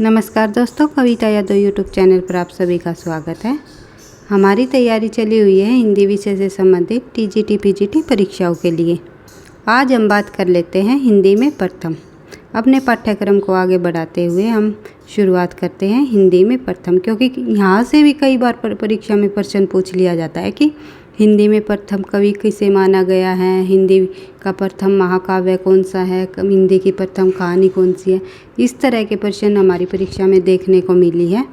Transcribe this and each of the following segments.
नमस्कार दोस्तों, कविता Yadav YouTube channel पर आप सभी का स्वागत है। हमारी तैयारी चली हुई है हिंदी विषय से संबंधित टीजीटी पीजीटी परीक्षाओं के लिए। आज हम बात कर लेते हैं हिंदी में प्रथम। अपने पाठ्यक्रम को आगे बढ़ाते हुए हम शुरुआत करते हैं हिंदी में प्रथम, क्योंकि यहाँ से भी कई बार परीक्षा में प्रश्न पूछ लिया जाता है कि हिंदी में प्रथम कवि किसे माना गया है, हिंदी का प्रथम महाकाव्य कौन सा है, हिंदी की प्रथम कहानी कौन सी है। इस तरह के प्रश्न हमारी परीक्षा में देखने को मिली है।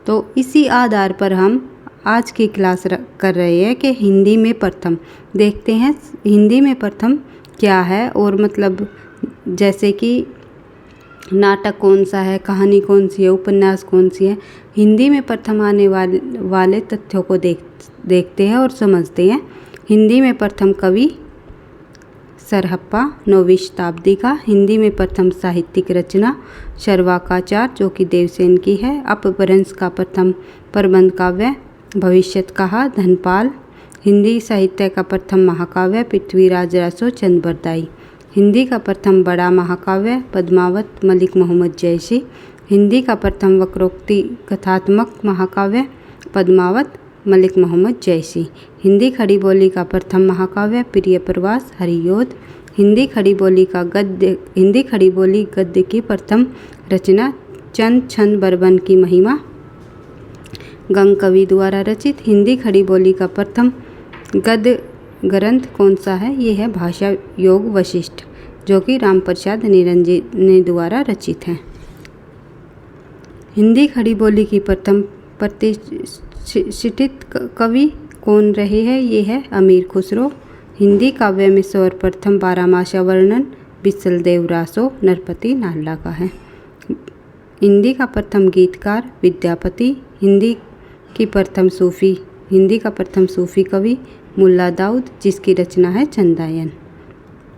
तो इसी आधार पर हम आज की क्लास कर रहे हैं कि हिंदी में प्रथम देखते हैं हिंदी में प्रथम क्या है, और मतलब जैसे कि नाटक कौन सा है, कहानी कौन सी है, उपन्यास कौन सी है। हिंदी में प्रथम आने वाले तथ्यों को देखते हैं और समझते हैं। हिंदी में प्रथम कवि सरहप्पा 9वीं शताब्दी का। हिंदी में प्रथम साहित्यिक रचना शर्वाकाचार जो कि देवसेन की है। अपभ्रंश का प्रथम प्रबंध काव्य भविष्यत कहा धनपाल। हिंदी साहित्य का प्रथम महाकाव्य पृथ्वीराज रासो चंद्रबरदाई। हिंदी का प्रथम बड़ा महाकाव्य पद्मावत मलिक मोहम्मद जैसी। हिंदी का प्रथम वक्रोक्ति कथात्मक महाकाव्य पद्मावत मलिक मोहम्मद जैसी। हिंदी खड़ी बोली का प्रथम महाकाव्य प्रिय प्रवास हरियोध। हिंदी खड़ी बोली गद्य की प्रथम रचना चंद छंद बरबन की महिमा गंग कवि द्वारा रचित। हिंदी खड़ी बोली का प्रथम गद्य ग्रंथ कौन सा है? ये है भाषा योग वशिष्ठ, जो कि रामप्रसाद निरंजनी द्वारा रचित है। हिंदी खड़ी बोली की प्रथम प्रतिष्ठित कवि कौन रहे हैं? ये है अमीर खुसरो। हिंदी काव्य में सर्वप्रथम बारहमासा वर्णन बिसल देव रासो नरपति नाल्ला का है। हिंदी का प्रथम गीतकार विद्यापति। हिंदी का प्रथम सूफी कवि मुल्ला दाऊद, जिसकी रचना है चंदायन।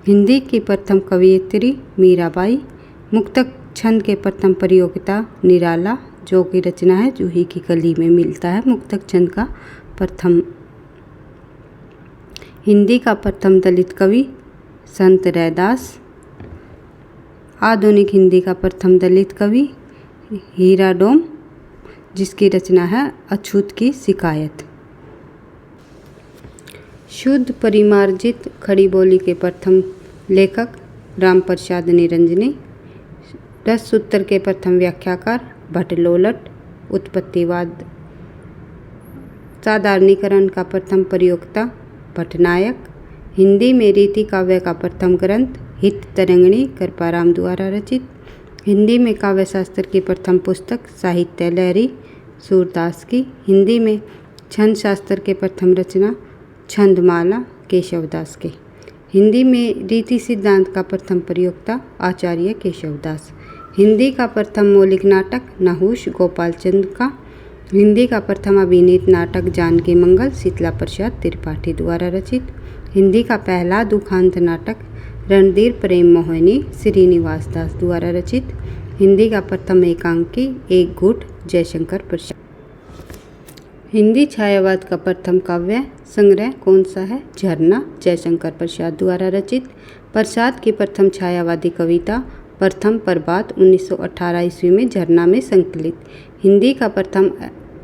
हिंदी की प्रथम कवयित्री मीराबाई। मुक्तक छंद के प्रथम प्रयोक्ता निराला, जो की रचना है जूही की कली में मिलता है मुक्तक छंद का प्रथम। हिंदी का प्रथम दलित कवि संत रैदास। आधुनिक हिंदी का प्रथम दलित कवि हीरा डोम, जिसकी रचना है अछूत की शिकायत। शुद्ध परिमार्जित खड़ी बोली के प्रथम लेखक रामप्रसाद निरंजनी। रस सूत्र के प्रथम व्याख्याकार भट्ट लोलट। उत्पत्तिवाद साधारणीकरण का प्रथम प्रयोक्ता भट्टनायक। हिंदी में रीति काव्य का प्रथम ग्रंथ हित तरंगिणी कृपाराम द्वारा रचित। हिंदी में काव्य शास्त्र की प्रथम पुस्तक साहित्य लहरी सूरदास की। हिंदी में छंद शास्त्र के प्रथम रचना छंदमाला केशवदास के। हिंदी में रीति सिद्धांत का प्रथम प्रयोक्ता आचार्य केशवदास। हिंदी का प्रथम मौलिक नाटक नहुष गोपाल चंद्र का। हिंदी का प्रथम अभिनीत नाटक जानकी मंगल शीतला प्रसाद त्रिपाठी द्वारा रचित। हिंदी का पहला दुखांत नाटक रणधीर प्रेम मोहिनी श्रीनिवास दास द्वारा रचित। हिंदी का प्रथम एकांकी एक गुट जयशंकर प्रसाद। हिंदी छायावाद का प्रथम काव्य संग्रह कौन सा है? झरना, जयशंकर प्रसाद द्वारा रचित। प्रसाद की प्रथम छायावादी कविता प्रथम प्रभात 1918 ईस्वी में झरना में संकलित। हिंदी का प्रथम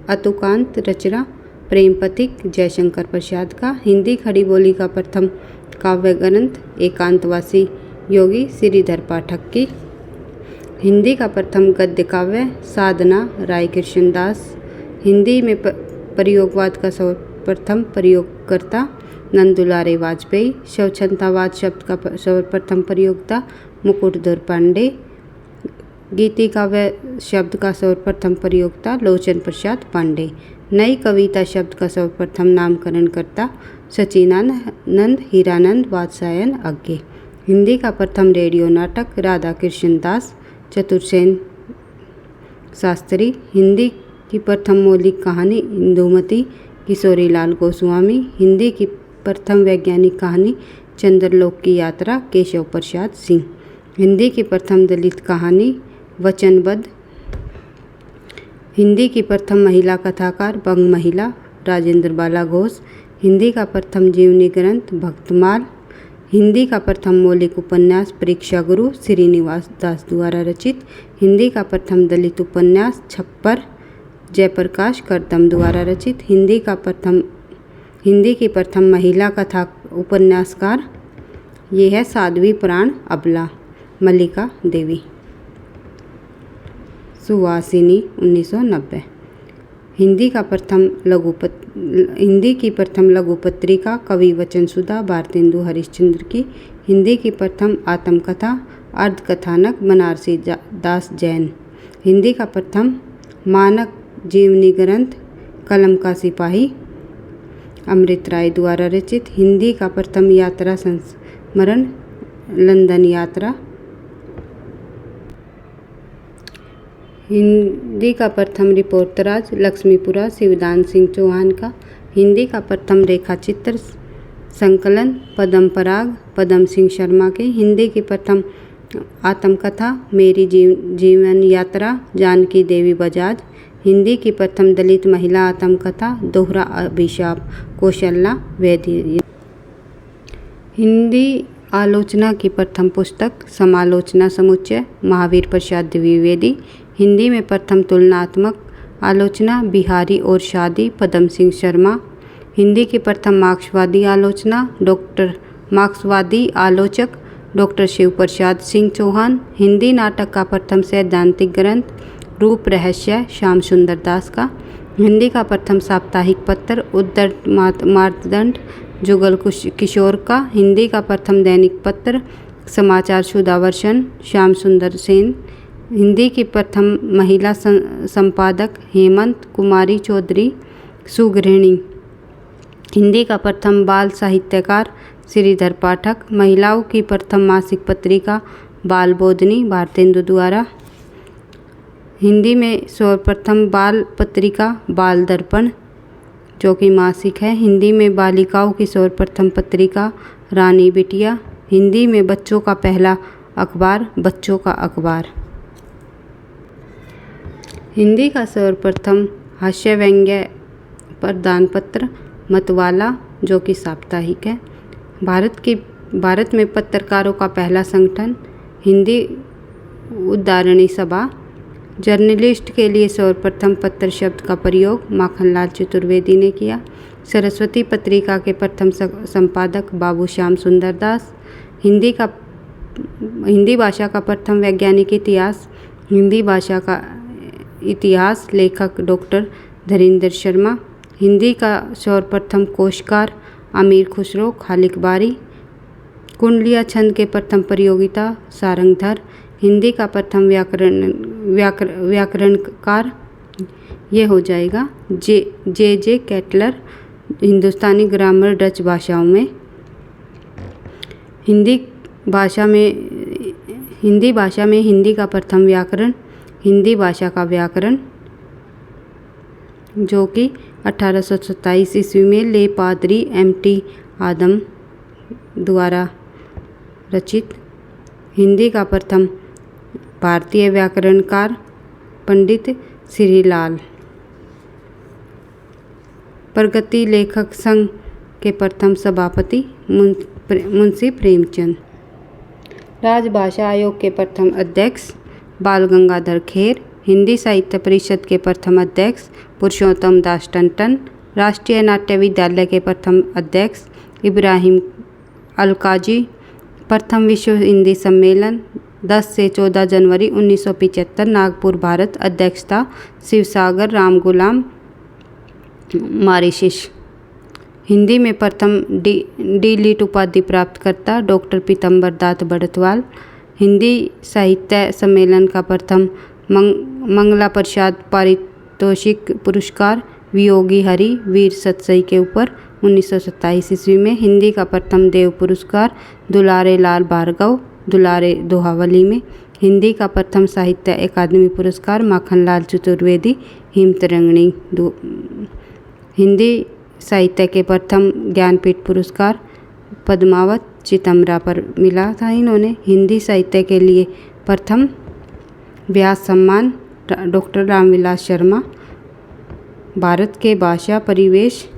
अतुकांत रचना प्रेम पथिक जयशंकर प्रसाद का। हिंदी खड़ी बोली का प्रथम काव्य ग्रंथ एकांतवासी योगी श्रीधर पाठक की। हिंदी का प्रथम गद्य काव्य साधना राय कृष्णदास। हिंदी में प्रयोगवाद का सर्वप्रथम प्रयोगकर्ता नंदुलारे वाजपेयी। स्वच्छंदतावाद शब्द का सर्वप्रथम प्रयोक्ता मुकुटधर पांडे। गीति काव्य शब्द का सर्वप्रथम प्रयोक्ता लोचन प्रसाद पांडे। नई कविता शब्द का सर्वप्रथम नामकरणकर्ता सचिनानंद हीरानंद वात्स्यायन अज्ञे। हिंदी का प्रथम रेडियो नाटक राधा कृष्ण दास चतुर्सेन शास्त्री। हिंदी की प्रथम मौलिक कहानी इंदुमती किशोरीलाल गोस्वामी। हिंदी की प्रथम वैज्ञानिक कहानी चंद्रलोक की यात्रा केशव प्रसाद सिंह। हिंदी की प्रथम दलित कहानी वचनबद्ध। हिंदी की प्रथम महिला कथाकार बंग महिला राजेंद्र बाला घोष। हिंदी का प्रथम जीवनी ग्रंथ भक्तमाल। हिंदी का प्रथम मौलिक उपन्यास परीक्षा गुरु श्रीनिवास दास द्वारा रचित। हिंदी का प्रथम दलित उपन्यास छप्पर जयप्रकाश करदम द्वारा रचित। हिंदी की प्रथम महिला कथा उपन्यासकार ये है साध्वी प्राण अबला मल्लिका देवी। सुवासिनी 1990। हिंदी की प्रथम लघु पत्रिका कवि वचन सुधा भारतेंदु हरिश्चंद्र की। हिंदी की प्रथम आत्मकथा अर्धकथानक बनारसी दास जैन। हिंदी का प्रथम मानक जीवनी ग्रंथ कलम का सिपाही अमृत राय द्वारा रचित। हिंदी का प्रथम यात्रा संस्मरण लंदन यात्रा। हिंदी का प्रथम रिपोर्टराज लक्ष्मीपुरा शिवदान सिंह चौहान का। हिंदी का प्रथम रेखा चित्र संकलन पद्म पराग पद्म सिंह शर्मा के। हिंदी की प्रथम आत्मकथा मेरी जीवन यात्रा जानकी देवी बजाज। हिंदी की प्रथम दलित महिला आत्मकथा दोहरा अभिशाप कौशल्या वैद्य। हिंदी आलोचना की प्रथम पुस्तक समालोचना समुच्चय महावीर प्रसाद द्विवेदी। हिंदी में प्रथम तुलनात्मक आलोचना बिहारी और शादी पद्म सिंह शर्मा। हिंदी की प्रथम मार्क्सवादी आलोचना मार्क्सवादी आलोचक डॉक्टर शिव प्रसाद सिंह चौहान। हिंदी नाटक का प्रथम सैद्धांतिक ग्रंथ रूप रहस्य श्याम सुंदर दास का। हिंदी का प्रथम साप्ताहिक पत्र उद्धट मार्तंड जुगल किशोर का। हिंदी का प्रथम दैनिक पत्र समाचार सुधावर्षन श्याम सुंदर सेन। हिंदी की प्रथम महिला संपादक हेमंत कुमारी चौधरी सुगृहिणी। हिंदी का प्रथम बाल साहित्यकार श्रीधर पाठक। महिलाओं की प्रथम मासिक पत्रिका बाल बोधनी भारतेंदु द्वारा। हिंदी में सर्वप्रथम बाल पत्रिका बाल दर्पण जो कि मासिक है। हिंदी में बालिकाओं की सर्वप्रथम पत्रिका रानी बिटिया। हिंदी में बच्चों का पहला अखबार बच्चों का अखबार। हिंदी का सर्वप्रथम हास्य व्यंग्य प्रदान पत्र मतवाला जो कि साप्ताहिक है। भारत में पत्रकारों का पहला संगठन हिंदी उद्धारणी सभा। जर्नलिस्ट के लिए सर्वप्रथम पत्र शब्द का प्रयोग माखनलाल चतुर्वेदी ने किया। सरस्वती पत्रिका के प्रथम संपादक बाबू श्याम सुंदर दास। हिंदी भाषा का प्रथम वैज्ञानिक इतिहास हिंदी भाषा का इतिहास लेखक डॉक्टर धरींद्र शर्मा। हिंदी का सर्वप्रथम कोशकार अमीर खुसरो खालिक बारी। कुंडलिया छंद के प्रथम प्रयोगिता सारंगधर। हिंदी का प्रथम व्याकरणकार ये हो जाएगा जे कैटलर। हिंदुस्तानी ग्रामर डच भाषाओं में। हिंदी भाषा में हिंदी का प्रथम व्याकरण हिंदी भाषा का व्याकरण जो कि 1827 ईस्वी में ले पादरी MT आदम द्वारा रचित। हिंदी का प्रथम भारतीय व्याकरणकार पंडित श्रीलाल। प्रगति लेखक संघ के प्रथम सभापति मुंशी प्रेमचंद। राजभाषा आयोग के प्रथम अध्यक्ष बाल गंगाधर खेर। हिंदी साहित्य परिषद के प्रथम अध्यक्ष पुरुषोत्तम दास टंडन। राष्ट्रीय नाट्य विद्यालय के प्रथम अध्यक्ष इब्राहिम अलकाजी। प्रथम विश्व हिंदी सम्मेलन 10 से 14 जनवरी 1975 नागपुर भारत। अध्यक्षता शिवसागर राम गुलाम मॉरिशस। हिंदी में प्रथम डी लिट उपाधि प्राप्तकर्ता डॉक्टर पीतम्बर दास बड़तवाल। हिंदी साहित्य सम्मेलन का प्रथम मंगला प्रसाद पारितोषिक पुरस्कार वियोगी हरि वीर सतसई के ऊपर 1927 ईस्वी में। हिंदी का प्रथम देव पुरस्कार दुलारे लाल भार्गव दुलारे दोहावली में। हिंदी का प्रथम साहित्य अकादमी पुरस्कार माखनलाल चतुर्वेदी हिमतरंगिणी। हिंदी साहित्य के प्रथम ज्ञानपीठ पुरस्कार पद्मावत चितमरा पर मिला था इन्होंने। हिंदी साहित्य के लिए प्रथम व्यास सम्मान डॉक्टर रामविलास शर्मा। भारत के भाषा परिवेश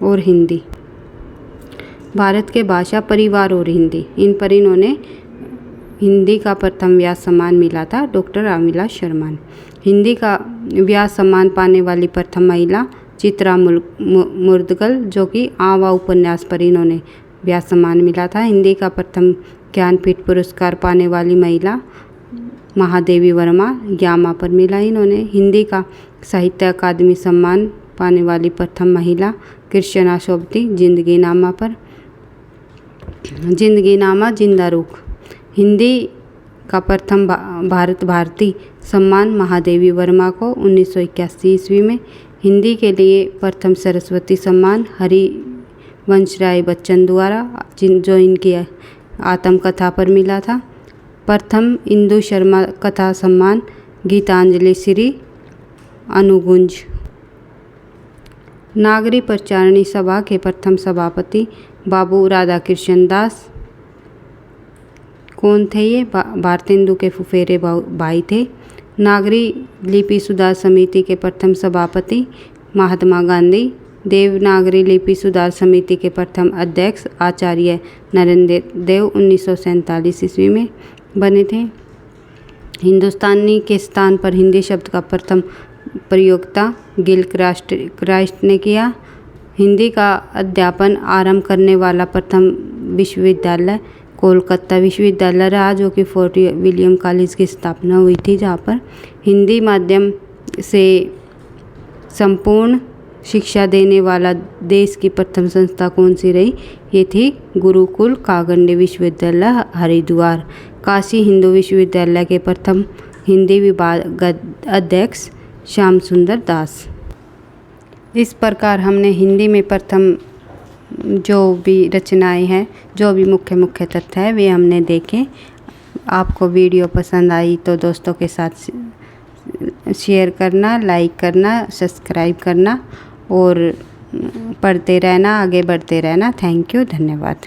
और हिंदी। भारत के भाषा परिवार और हिंदी, इन पर इन्होंने हिंदी का प्रथम व्यास सम्मान मिला था डॉक्टर आमिला शर्मा ने। हिंदी का व्यास सम्मान पाने वाली प्रथम महिला चित्रा मुर्दगल, जो कि आवा उपन्यास पर इन्होंने व्यास सम्मान मिला था। हिंदी का प्रथम ज्ञानपीठ पुरस्कार पाने वाली महिला महादेवी वर्मा, यामा पर मिला इन्होंने। हिंदी का साहित्य अकादमी सम्मान पाने वाली प्रथम महिला कृष्णा शोभती, जिंदगी नामा पर, जिंदगी नामा जिंदा रूख। हिंदी का प्रथम भारत भारती सम्मान महादेवी वर्मा को 1981 ईस्वी में। हिंदी के लिए प्रथम सरस्वती सम्मान हरिवंश राय बच्चन द्वारा, जो इनकी आत्मकथा पर मिला था। प्रथम इंदु शर्मा कथा सम्मान गीतांजलि श्री अनुगुंज। नागरी प्रचारणी सभा के प्रथम सभापति बाबू राधाकृष्ण दास। कौन थे ये? भारतेंदु के फुफेरे भाई थे। नागरी लिपि सुधार समिति के प्रथम सभापति महात्मा गांधी। देवनागरी लिपि सुधार समिति के प्रथम अध्यक्ष आचार्य नरेंद्र देव 1947 ईस्वी में बने थे। हिंदुस्तानी के स्थान पर हिंदी शब्द का प्रथम प्रयोक्ता गिलक्रास्ट ने किया। हिंदी का अध्यापन आरंभ करने वाला प्रथम विश्वविद्यालय कोलकाता विश्वविद्यालय रहा, जो कि फोर्ट विलियम कॉलेज की स्थापना हुई थी, जहाँ पर हिंदी माध्यम से संपूर्ण शिक्षा देने वाला देश की प्रथम संस्था कौन सी रही? ये थी गुरुकुल कागंडी विश्वविद्यालय हरिद्वार। काशी हिंदू विश्वविद्यालय के प्रथम हिंदी विभाग अध्यक्ष श्याम सुंदर दास। इस प्रकार हमने हिंदी में प्रथम जो भी रचनाएं हैं, जो भी मुख्य तथ्य है, वे हमने देखे। आपको वीडियो पसंद आई तो दोस्तों के साथ शेयर करना, लाइक करना, सब्सक्राइब करना और पढ़ते रहना, आगे बढ़ते रहना। थैंक यू, धन्यवाद।